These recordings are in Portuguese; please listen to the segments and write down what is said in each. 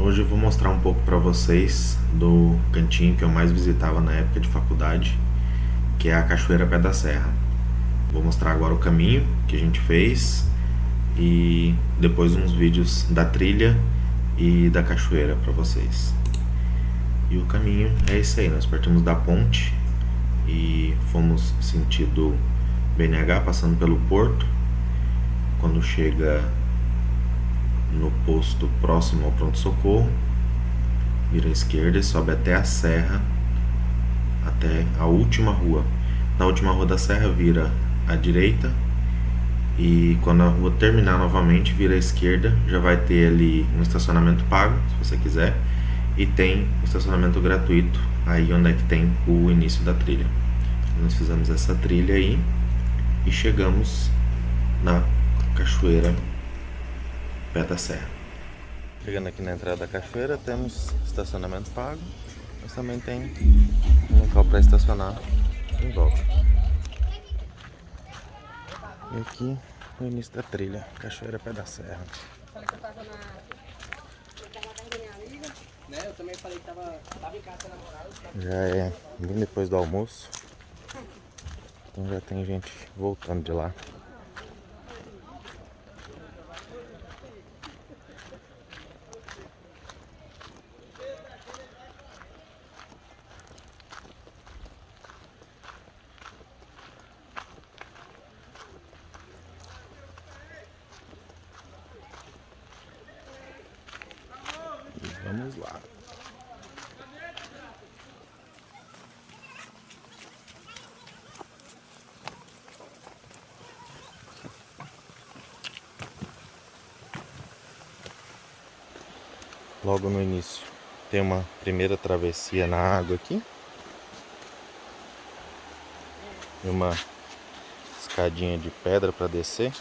Hoje eu vou mostrar um pouco para vocês do cantinho que eu mais visitava na época de faculdade, que é a Cachoeira Pé da Serra. Vou mostrar agora o caminho que a gente fez e depois uns vídeos da trilha e da cachoeira para vocês. E o caminho é esse aí, nós partimos da ponte e fomos sentido BNH, passando pelo porto. Quando chega no posto próximo ao pronto-socorro, vira à esquerda e sobe até a serra, até a última rua. Na última rua da serra vira à direita e quando a rua terminar novamente vira à esquerda. Já vai ter ali um estacionamento pago, se você quiser, e tem um estacionamento gratuito aí onde é que tem o início da trilha. Nós fizemos essa trilha aí e chegamos na Cachoeira Pé da Serra. Chegando aqui na entrada da cachoeira, temos estacionamento pago, mas também tem um local para estacionar em volta. E aqui o início da trilha, Cachoeira Pé da Serra. Eu também falei que tava em casa namorado. Já é bem depois do almoço, então já tem gente voltando de lá. Vamos lá. Logo no início tem uma primeira travessia na água aqui. E uma escadinha de pedra para descer.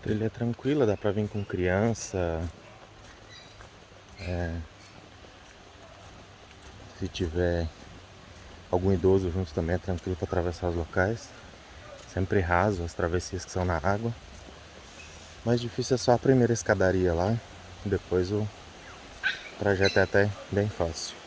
Trilha é tranquila, dá pra vir com criança. Se tiver algum idoso junto também é tranquilo para atravessar os locais. Sempre raso as travessias que são na água. Mais difícil é só a primeira escadaria lá. Depois o trajeto é até bem fácil.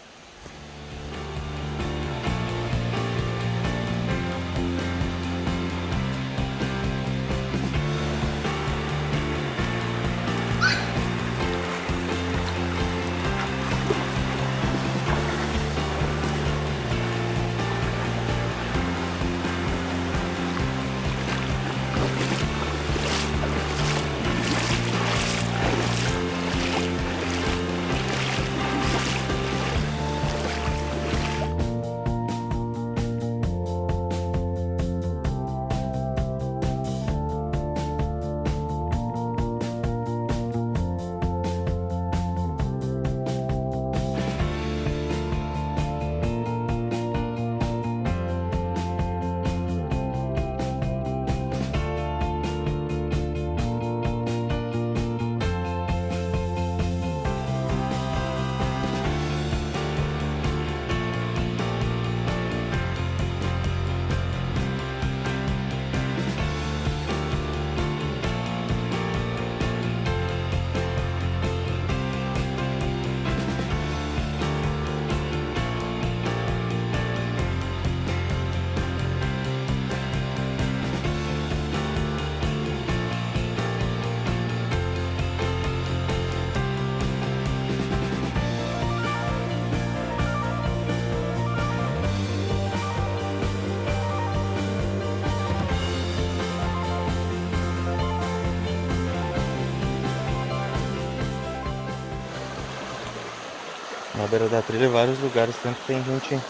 Na beira da trilha, vários lugares sempre tem gente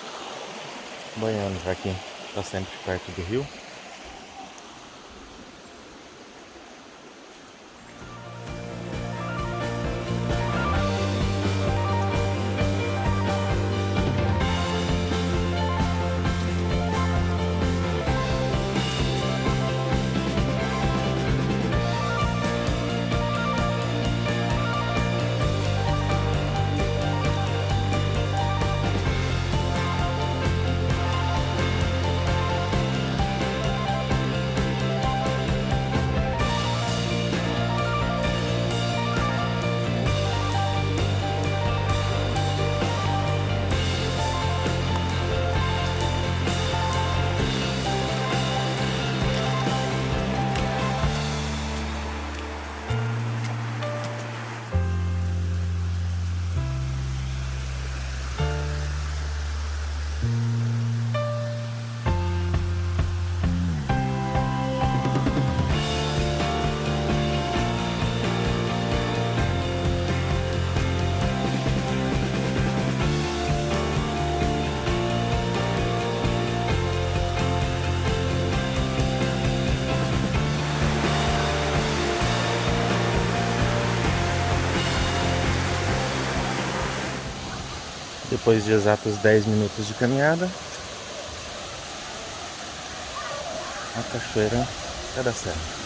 banhando, já que tá sempre perto do rio. Depois de exatos 10 minutos de caminhada, a Cachoeira Pé da Serra.